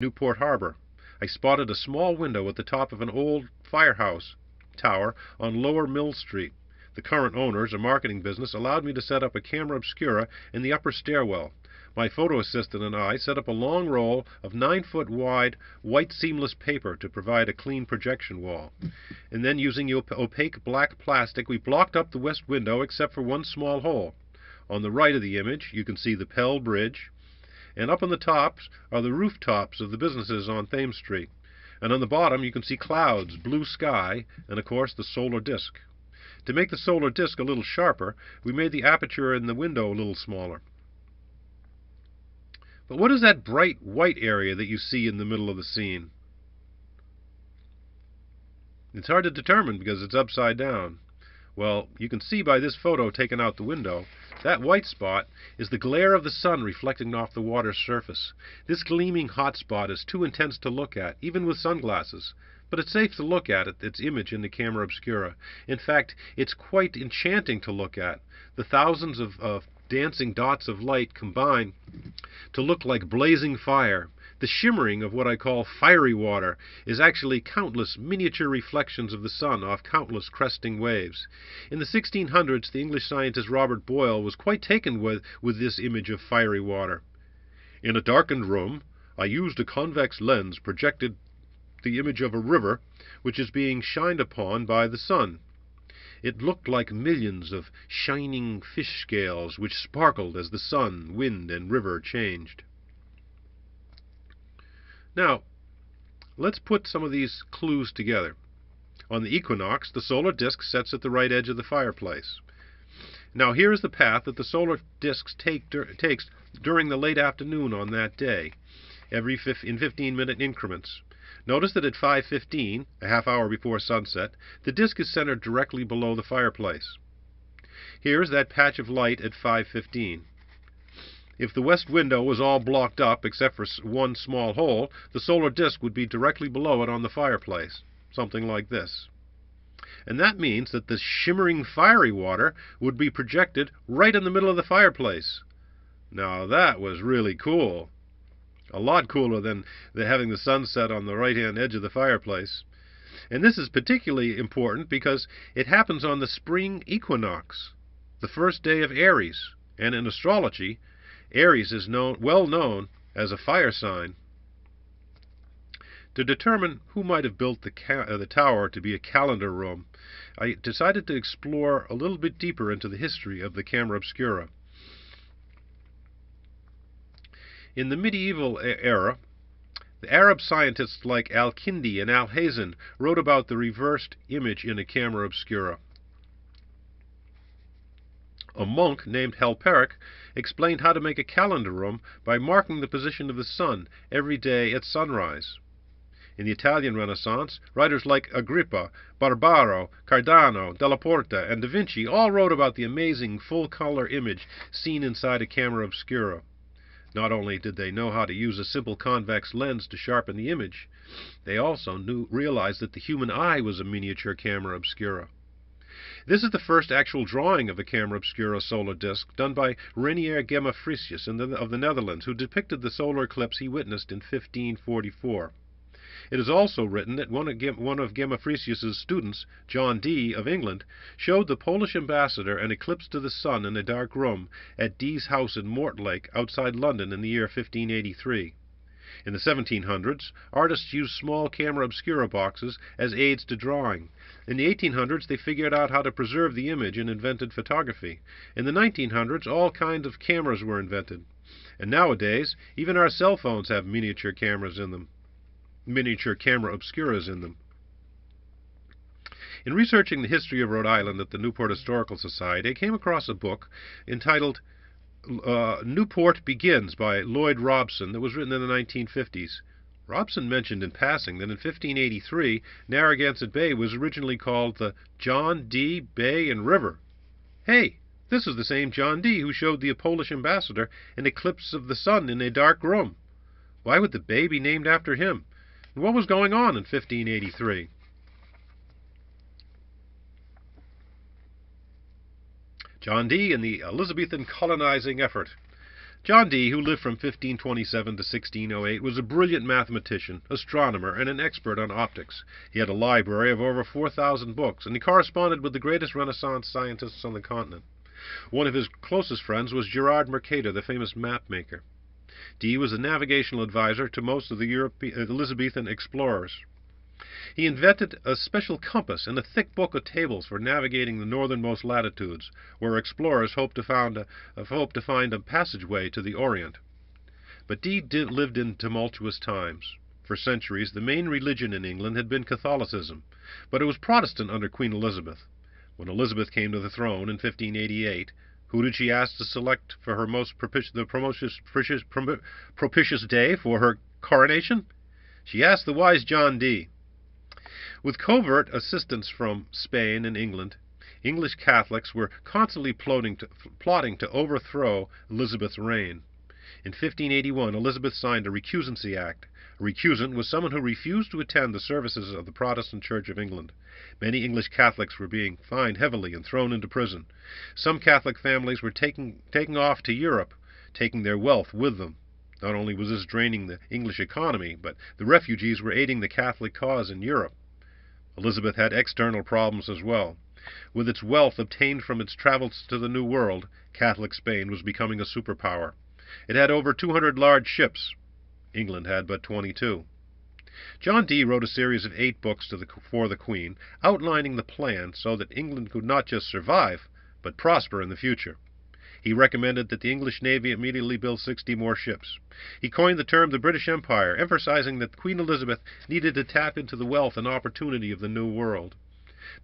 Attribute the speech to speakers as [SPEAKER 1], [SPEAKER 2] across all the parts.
[SPEAKER 1] Newport Harbor. I spotted a small window at the top of an old firehouse tower on Lower Mill Street. The current owners, a marketing business, allowed me to set up a camera obscura in the upper stairwell. My photo assistant and I set up a long roll of 9-foot wide white seamless paper to provide a clean projection wall. And then, using opaque black plastic, we blocked up the west window except for one small hole. On the right of the image, you can see the Pell Bridge, and up on the tops are the rooftops of the businesses on Thames Street. And on the bottom, you can see clouds, blue sky, and of course the solar disk. To make the solar disk a little sharper, we made the aperture in the window a little smaller. But what is that bright white area that you see in the middle of the scene? It's hard to determine because it's upside down. Well, you can see by this photo taken out the window, that white spot is the glare of the sun reflecting off the water's surface. This gleaming hot spot is too intense to look at, even with sunglasses. But it's safe to look at its image in the camera obscura. In fact, it's quite enchanting to look at. The thousands of dancing dots of light combine to look like blazing fire. The shimmering of what I call fiery water is actually countless miniature reflections of the sun off countless cresting waves. In the 1600s, the English scientist Robert Boyle was quite taken with this image of fiery water. In a darkened room, I used a convex lens projected the image of a river which is being shined upon by the sun. It looked like millions of shining fish scales which sparkled as the sun, wind, and river changed. Now, let's put some of these clues together. On the equinox, the solar disk sets at the right edge of the fireplace. Now, here is the path that the solar disk takes during the late afternoon on that day, in 15-minute increments. Notice that at 5:15, a half hour before sunset, the disk is centered directly below the fireplace. Here is that patch of light at 5:15. If the west window was all blocked up except for one small hole, the solar disk would be directly below it on the fireplace, something like this. And that means that the shimmering fiery water would be projected right in the middle of the fireplace. Now that was really cool. A lot cooler than having the sun set on the right-hand edge of the fireplace. And this is particularly important because it happens on the spring equinox, the first day of Aries. And in astrology, Aries is well known as a fire sign. To determine who might have built the tower to be a calendar room, I decided to explore a little bit deeper into the history of the camera obscura. In the medieval era, the Arab scientists like Al-Kindi and Al-Hazen wrote about the reversed image in a camera obscura. A monk named Helperic explained how to make a calendar room by marking the position of the sun every day at sunrise. In the Italian Renaissance, writers like Agrippa, Barbaro, Cardano, Della Porta, and Da Vinci all wrote about the amazing full-color image seen inside a camera obscura. Not only did they know how to use a simple convex lens to sharpen the image, they also realized that the human eye was a miniature camera obscura. This is the first actual drawing of a camera obscura solar disk done by Reinier Gemma-Frisius of the Netherlands, who depicted the solar eclipse he witnessed in 1544. It is also written that one of Gemma-Frisius's students, John Dee of England, showed the Polish ambassador an eclipse to the sun in a dark room at Dee's house in Mortlake, outside London, in the year 1583. In the 1700s, artists used small camera obscura boxes as aids to drawing. In the 1800s, they figured out how to preserve the image and invented photography. In the 1900s, all kinds of cameras were invented. And nowadays, even our cell phones have miniature cameras in them. Miniature camera obscuras in them. In researching the history of Rhode Island at the Newport Historical Society, I came across a book entitled Newport Begins by Lloyd Robson that was written in the 1950s. Robson mentioned in passing that in 1583, Narragansett Bay was originally called the John D. Bay and River. Hey, this is the same John D. who showed the Polish ambassador an eclipse of the sun in a dark room. Why would the bay be named after him? And what was going on in 1583? John Dee and the Elizabethan colonizing effort. John Dee, who lived from 1527 to 1608, was a brilliant mathematician, astronomer, and an expert on optics. He had a library of over 4,000 books, and he corresponded with the greatest Renaissance scientists on the continent. One of his closest friends was Gerard Mercator, the famous map maker. Dee was a navigational advisor to most of the Elizabethan explorers. He invented a special compass and a thick book of tables for navigating the northernmost latitudes, where explorers hoped to find a passageway to the Orient. But Dee lived in tumultuous times. For centuries, the main religion in England had been Catholicism, but it was Protestant under Queen Elizabeth. When Elizabeth came to the throne in 1588, who did she ask to select for her most propitious day for her coronation? She asked the wise John Dee. With covert assistance from Spain and England, English Catholics were constantly plotting to overthrow Elizabeth's reign. In 1581, Elizabeth signed a Recusancy Act. A recusant was someone who refused to attend the services of the Protestant Church of England. Many English Catholics were being fined heavily and thrown into prison. Some Catholic families were taking off to Europe, taking their wealth with them. Not only was this draining the English economy, but the refugees were aiding the Catholic cause in Europe. Elizabeth had external problems as well. With its wealth obtained from its travels to the New World, Catholic Spain was becoming a superpower. It had over 200 large ships. England had but 22. John Dee wrote a series of 8 books for the Queen, outlining the plan so that England could not just survive, but prosper in the future. He recommended that the English Navy immediately build 60 more ships. He coined the term the British Empire, emphasizing that Queen Elizabeth needed to tap into the wealth and opportunity of the New World.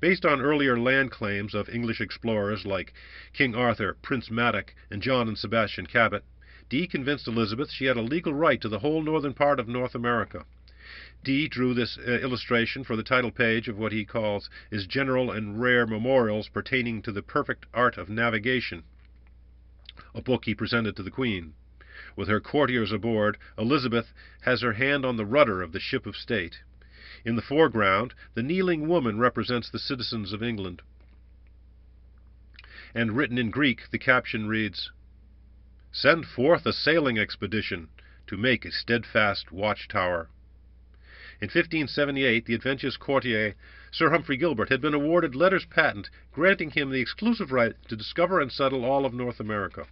[SPEAKER 1] Based on earlier land claims of English explorers like King Arthur, Prince Madoc, and John and Sebastian Cabot, Dee convinced Elizabeth she had a legal right to the whole northern part of North America. Dee drew this illustration for the title page of what he calls his General and Rare Memorials Pertaining to the Perfect Art of Navigation, a book he presented to the Queen. With her courtiers aboard, Elizabeth has her hand on the rudder of the ship of state. In the foreground, the kneeling woman represents the citizens of England. And written in Greek, the caption reads, "Send forth a sailing expedition to make a steadfast watchtower." In 1578, the adventurous courtier Sir Humphrey Gilbert had been awarded letters patent granting him the exclusive right to discover and settle all of North America.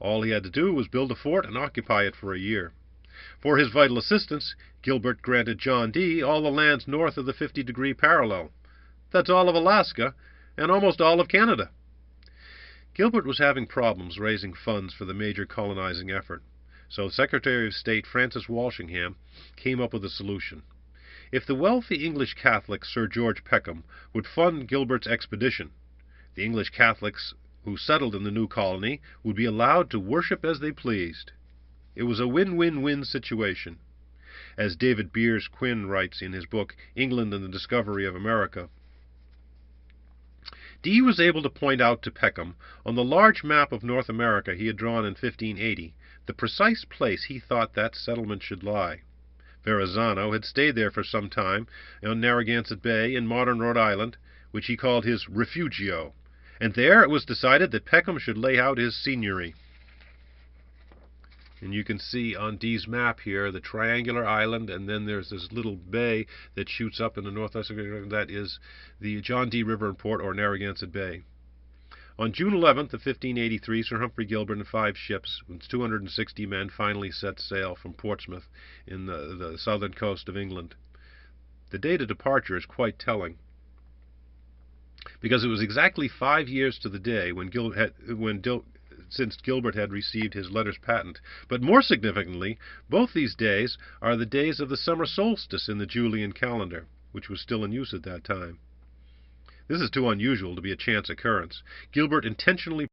[SPEAKER 1] All he had to do was build a fort and occupy it for a year. For his vital assistance, Gilbert granted John Dee all the lands north of the 50-degree parallel. That's all of Alaska and almost all of Canada. Gilbert was having problems raising funds for the major colonizing effort, so Secretary of State Francis Walsingham came up with a solution. If the wealthy English Catholic Sir George Peckham would fund Gilbert's expedition, the English Catholics who settled in the new colony would be allowed to worship as they pleased. It was a win-win-win situation. As David Beers Quinn writes in his book, England and the Discovery of America, Dee was able to point out to Peckham, on the large map of North America he had drawn in 1580, the precise place he thought that settlement should lie. Verrazano had stayed there for some time on Narragansett Bay in modern Rhode Island, which he called his refugio, and there it was decided that Peckham should lay out his seigneury. And you can see on Dee's map here the triangular island, and then there's this little bay that shoots up in the northwest. That is the John Dee River and Port, or Narragansett Bay. On June 11th of 1583, Sir Humphrey Gilbert and 5 ships, with 260 men, finally set sail from Portsmouth in the southern coast of England. The date of departure is quite telling, because it was exactly 5 years to the day since Gilbert had received his letters patent. But more significantly, both these days are the days of the summer solstice in the Julian calendar, which was still in use at that time. This is too unusual to be a chance occurrence. Gilbert intentionally